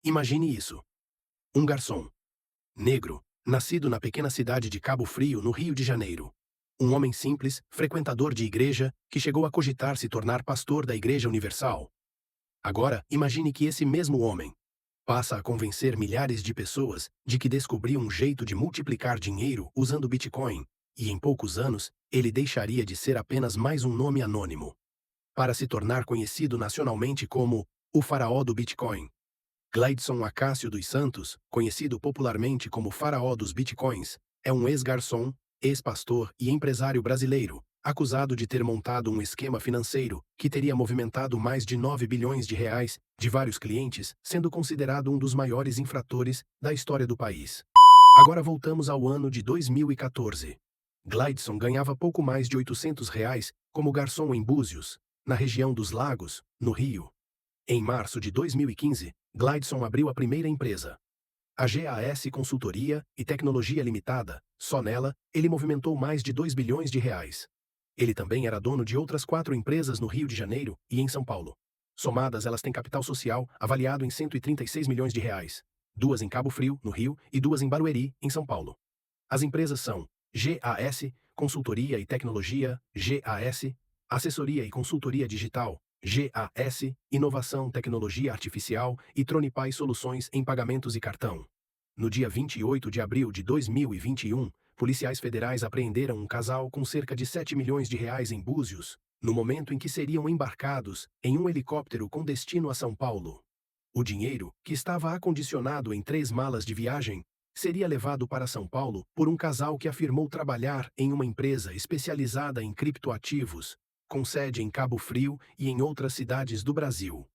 Imagine isso. Um garçom negro, nascido na pequena cidade de Cabo Frio, no Rio de Janeiro. Um homem simples, frequentador de igreja, que chegou a cogitar se tornar pastor da Igreja Universal. Agora, imagine que esse mesmo homem passa a convencer milhares de pessoas de que descobriu um jeito de multiplicar dinheiro usando Bitcoin, e em poucos anos, ele deixaria de ser apenas mais um nome anônimo, para se tornar conhecido nacionalmente como o faraó do Bitcoin. Gleidson Acácio dos Santos, conhecido popularmente como faraó dos Bitcoins, é um ex-garçom, ex-pastor e empresário brasileiro, acusado de ter montado um esquema financeiro que teria movimentado mais de 9 bilhões de reais de vários clientes, sendo considerado um dos maiores infratores da história do país. Agora voltamos ao ano de 2014. Gleidson ganhava pouco mais de R$ 800 como garçom em Búzios, na região dos Lagos, no Rio. Em março de 2015, Gleidson abriu a primeira empresa, a GAS Consultoria e Tecnologia Limitada. Só nela, ele movimentou mais de 2 bilhões de reais. Ele também era dono de outras 4 empresas no Rio de Janeiro e em São Paulo. Somadas, elas têm capital social avaliado em 136 milhões de reais. 2 em Cabo Frio, no Rio, e 2 em Barueri, em São Paulo. As empresas são GAS, Consultoria e Tecnologia, GAS, Assessoria e Consultoria Digital, GAS, Inovação, Tecnologia Artificial e Tronipay Soluções em Pagamentos e Cartão. No dia 28 de abril de 2021, policiais federais apreenderam um casal com cerca de 7 milhões de reais em Búzios, no momento em que seriam embarcados em um helicóptero com destino a São Paulo. O dinheiro, que estava acondicionado em 3 malas de viagem, seria levado para São Paulo por um casal que afirmou trabalhar em uma empresa especializada em criptoativos, com sede em Cabo Frio e em outras cidades do Brasil.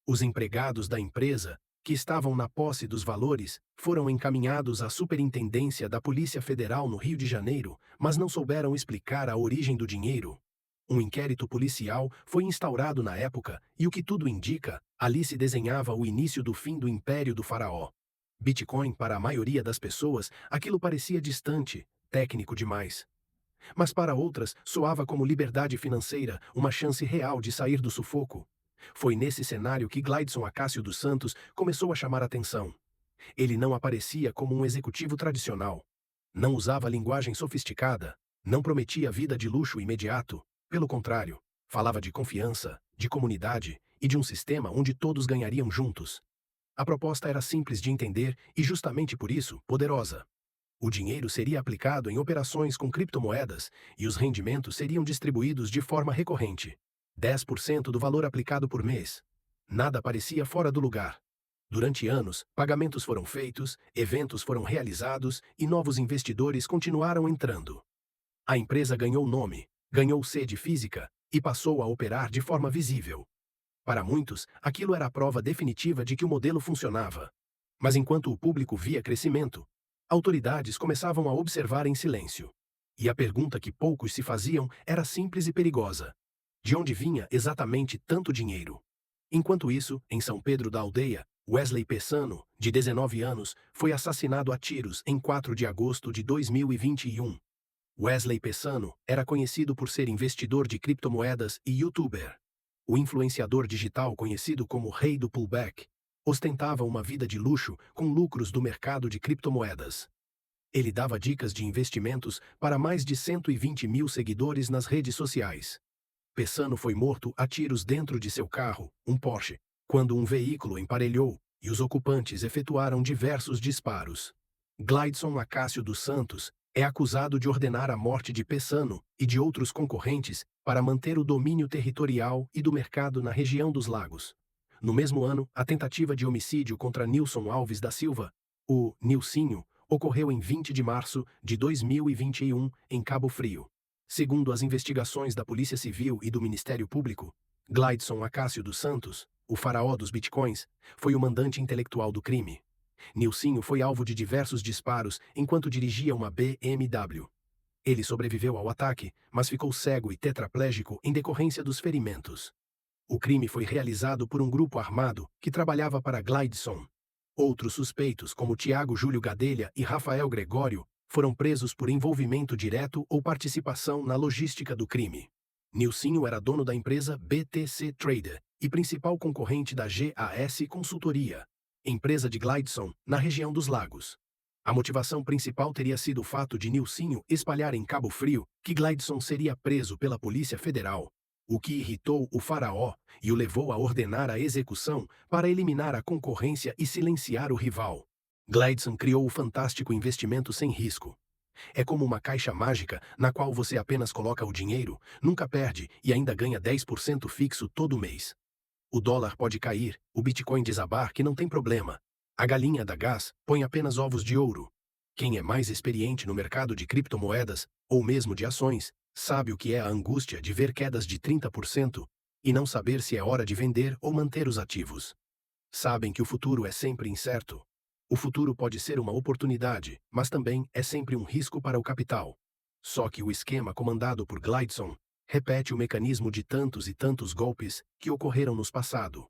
Os empregados da empresa, que estavam na posse dos valores, foram encaminhados à Superintendência da Polícia Federal no Rio de Janeiro, mas não souberam explicar a origem do dinheiro. Um inquérito policial foi instaurado na época e, o que tudo indica, ali se desenhava o início do fim do império do faraó. Bitcoin, para a maioria das pessoas, aquilo parecia distante, técnico demais. Mas para outras, soava como liberdade financeira, uma chance real de sair do sufoco. Foi nesse cenário que Gleidson Acácio dos Santos começou a chamar atenção. Ele não aparecia como um executivo tradicional. Não usava linguagem sofisticada, não prometia vida de luxo imediato. Pelo contrário, falava de confiança, de comunidade e de um sistema onde todos ganhariam juntos. A proposta era simples de entender e, justamente por isso, poderosa. O dinheiro seria aplicado em operações com criptomoedas e os rendimentos seriam distribuídos de forma recorrente. 10% do valor aplicado por mês. Nada parecia fora do lugar. Durante anos, pagamentos foram feitos, eventos foram realizados e novos investidores continuaram entrando. A empresa ganhou nome, ganhou sede física e passou a operar de forma visível. Para muitos, aquilo era a prova definitiva de que o modelo funcionava. Mas enquanto o público via crescimento, autoridades começavam a observar em silêncio. E a pergunta que poucos se faziam era simples e perigosa: de onde vinha exatamente tanto dinheiro? Enquanto isso, em São Pedro da Aldeia, Wesley Pessano, de 19 anos, foi assassinado a tiros em 4 de agosto de 2021. Wesley Pessano era conhecido por ser investidor de criptomoedas e youtuber. O influenciador digital conhecido como Rei do Pullback ostentava uma vida de luxo com lucros do mercado de criptomoedas. Ele dava dicas de investimentos para mais de 120 mil seguidores nas redes sociais. Pessano foi morto a tiros dentro de seu carro, um Porsche, quando um veículo emparelhou e os ocupantes efetuaram diversos disparos. Gleidson Acácio dos Santos é acusado de ordenar a morte de Pessano e de outros concorrentes para manter o domínio territorial e do mercado na região dos Lagos. No mesmo ano, a tentativa de homicídio contra Nilson Alves da Silva, o Nilcinho, ocorreu em 20 de março de 2021, em Cabo Frio. Segundo as investigações da Polícia Civil e do Ministério Público, Gleidson Acácio dos Santos, o faraó dos bitcoins, foi o mandante intelectual do crime. Nilcinho foi alvo de diversos disparos enquanto dirigia uma BMW. Ele sobreviveu ao ataque, mas ficou cego e tetraplégico em decorrência dos ferimentos. O crime foi realizado por um grupo armado que trabalhava para Gleidson. Outros suspeitos, como Tiago Júlio Gadelha e Rafael Gregório, foram presos por envolvimento direto ou participação na logística do crime. Nilcinho era dono da empresa BTC Trader e principal concorrente da GAS Consultoria. empresa de Glideson, na região dos lagos. A motivação principal teria sido o fato de Nilsinho espalhar em Cabo Frio que Glideson seria preso pela Polícia Federal, o que irritou o faraó e o levou a ordenar a execução para eliminar a concorrência e silenciar o rival. Glideson criou o fantástico investimento sem risco. É como uma caixa mágica na qual você apenas coloca o dinheiro, nunca perde e ainda ganha 10% fixo todo mês. O dólar pode cair, o Bitcoin desabar que não tem problema. A galinha da gás põe apenas ovos de ouro. Quem é mais experiente no mercado de criptomoedas, ou mesmo de ações, sabe o que é a angústia de ver quedas de 30% e não saber se é hora de vender ou manter os ativos. Sabem que o futuro é sempre incerto. O futuro pode ser uma oportunidade, mas também é sempre um risco para o capital. Só que o esquema comandado por Glideson repete o mecanismo de tantos e tantos golpes que ocorreram no passado.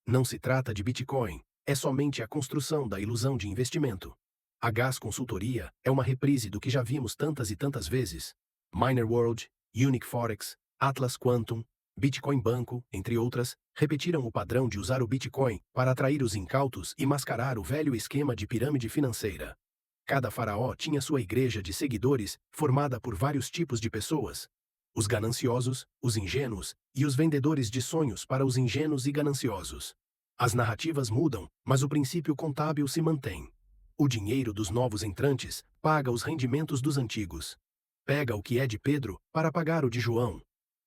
Não se trata de Bitcoin, é somente a construção da ilusão de investimento. A Gas Consultoria é uma reprise do que já vimos tantas e tantas vezes. Miner World, Unique Forex, Atlas Quantum, Bitcoin Banco, entre outras, repetiram o padrão de usar o Bitcoin para atrair os incautos e mascarar o velho esquema de pirâmide financeira. Cada faraó tinha sua igreja de seguidores, formada por vários tipos de pessoas. Os gananciosos, os ingênuos, e os vendedores de sonhos para os ingênuos e gananciosos. As narrativas mudam, mas o princípio contábil se mantém. O dinheiro dos novos entrantes paga os rendimentos dos antigos. Pega o que é de Pedro para pagar o de João.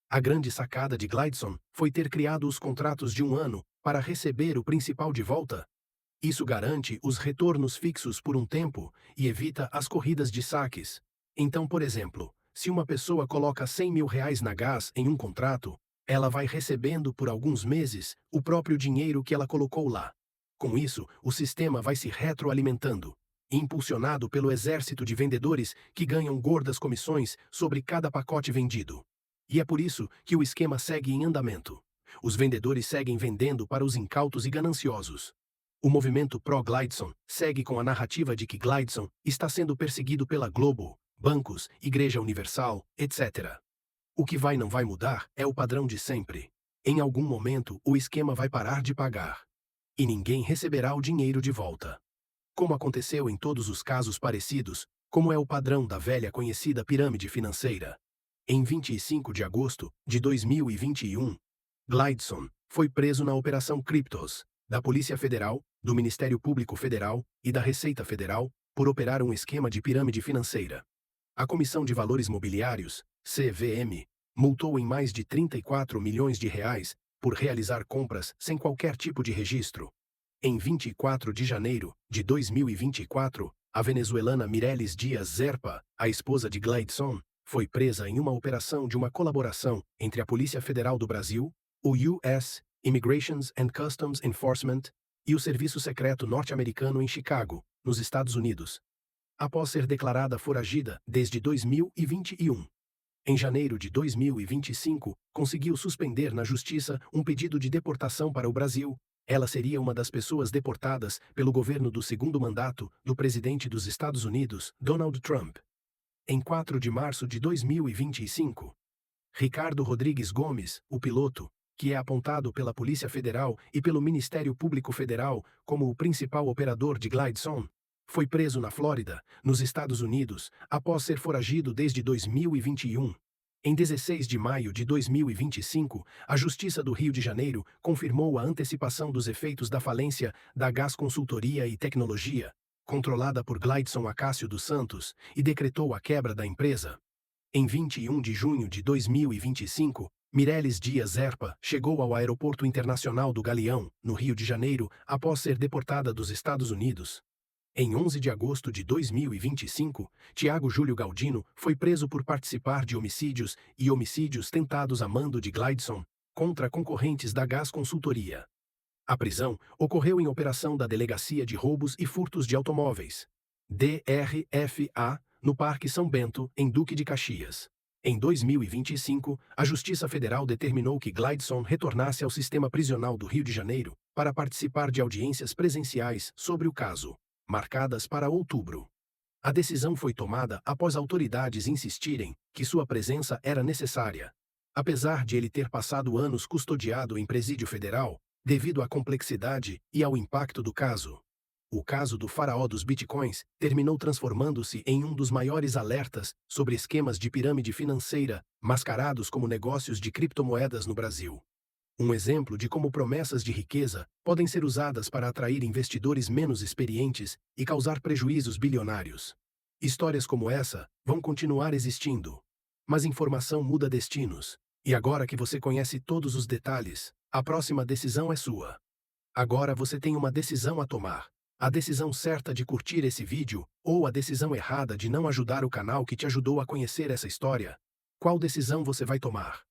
A grande sacada de Glideson foi ter criado os contratos de 1 ano para receber o principal de volta. Isso garante os retornos fixos por um tempo e evita as corridas de saques. Então, por exemplo, se uma pessoa coloca R$ 100.000 na Gas em um contrato, ela vai recebendo por alguns meses o próprio dinheiro que ela colocou lá. Com isso, o sistema vai se retroalimentando, impulsionado pelo exército de vendedores que ganham gordas comissões sobre cada pacote vendido. E é por isso que o esquema segue em andamento. Os vendedores seguem vendendo para os incautos e gananciosos. O movimento pró-Glideson segue com a narrativa de que Glideson está sendo perseguido pela Globo, bancos, Igreja Universal, etc. O que não vai mudar é o padrão de sempre. Em algum momento, o esquema vai parar de pagar. E ninguém receberá o dinheiro de volta. Como aconteceu em todos os casos parecidos, como é o padrão da velha conhecida pirâmide financeira. Em 25 de agosto de 2021, Glideson foi preso na Operação Cryptos, da Polícia Federal, do Ministério Público Federal e da Receita Federal, por operar um esquema de pirâmide financeira. A Comissão de Valores Mobiliários, CVM, multou em mais de R$ 34 milhões por realizar compras sem qualquer tipo de registro. Em 24 de janeiro de 2024, a venezuelana Mireles Dias Zerpa, a esposa de Glideson, foi presa em uma operação de uma colaboração entre a Polícia Federal do Brasil, o U.S. Immigration and Customs Enforcement e o Serviço Secreto Norte-Americano em Chicago, nos Estados Unidos. Após ser declarada foragida desde 2021. Em janeiro de 2025, conseguiu suspender na justiça um pedido de deportação para o Brasil. Ela seria uma das pessoas deportadas pelo governo do segundo mandato do presidente dos Estados Unidos, Donald Trump. Em 4 de março de 2025, Ricardo Rodrigues Gomes, o piloto, que é apontado pela Polícia Federal e pelo Ministério Público Federal como o principal operador de Glideson, foi preso na Flórida, nos Estados Unidos, após ser foragido desde 2021. Em 16 de maio de 2025, a Justiça do Rio de Janeiro confirmou a antecipação dos efeitos da falência da Gas Consultoria e Tecnologia, controlada por Glideson Acácio dos Santos, e decretou a quebra da empresa. Em 21 de junho de 2025, Mireles Dias Zerpa chegou ao Aeroporto Internacional do Galeão, no Rio de Janeiro, após ser deportada dos Estados Unidos. Em 11 de agosto de 2025, Tiago Júlio Galdino foi preso por participar de homicídios e homicídios tentados a mando de Glideson contra concorrentes da Gas Consultoria. A prisão ocorreu em operação da Delegacia de Roubos e Furtos de Automóveis, DRFA, no Parque São Bento, em Duque de Caxias. Em 2025, a Justiça Federal determinou que Glideson retornasse ao sistema prisional do Rio de Janeiro para participar de audiências presenciais sobre o caso, marcadas para outubro. A decisão foi tomada após autoridades insistirem que sua presença era necessária. Apesar de ele ter passado anos custodiado em presídio federal, devido à complexidade e ao impacto do caso. O caso do faraó dos bitcoins terminou transformando-se em um dos maiores alertas sobre esquemas de pirâmide financeira, mascarados como negócios de criptomoedas no Brasil. Um exemplo de como promessas de riqueza podem ser usadas para atrair investidores menos experientes e causar prejuízos bilionários. Histórias como essa vão continuar existindo. Mas informação muda destinos. E agora que você conhece todos os detalhes, a próxima decisão é sua. Agora você tem uma decisão a tomar. A decisão certa de curtir esse vídeo, ou a decisão errada de não ajudar o canal que te ajudou a conhecer essa história. Qual decisão você vai tomar?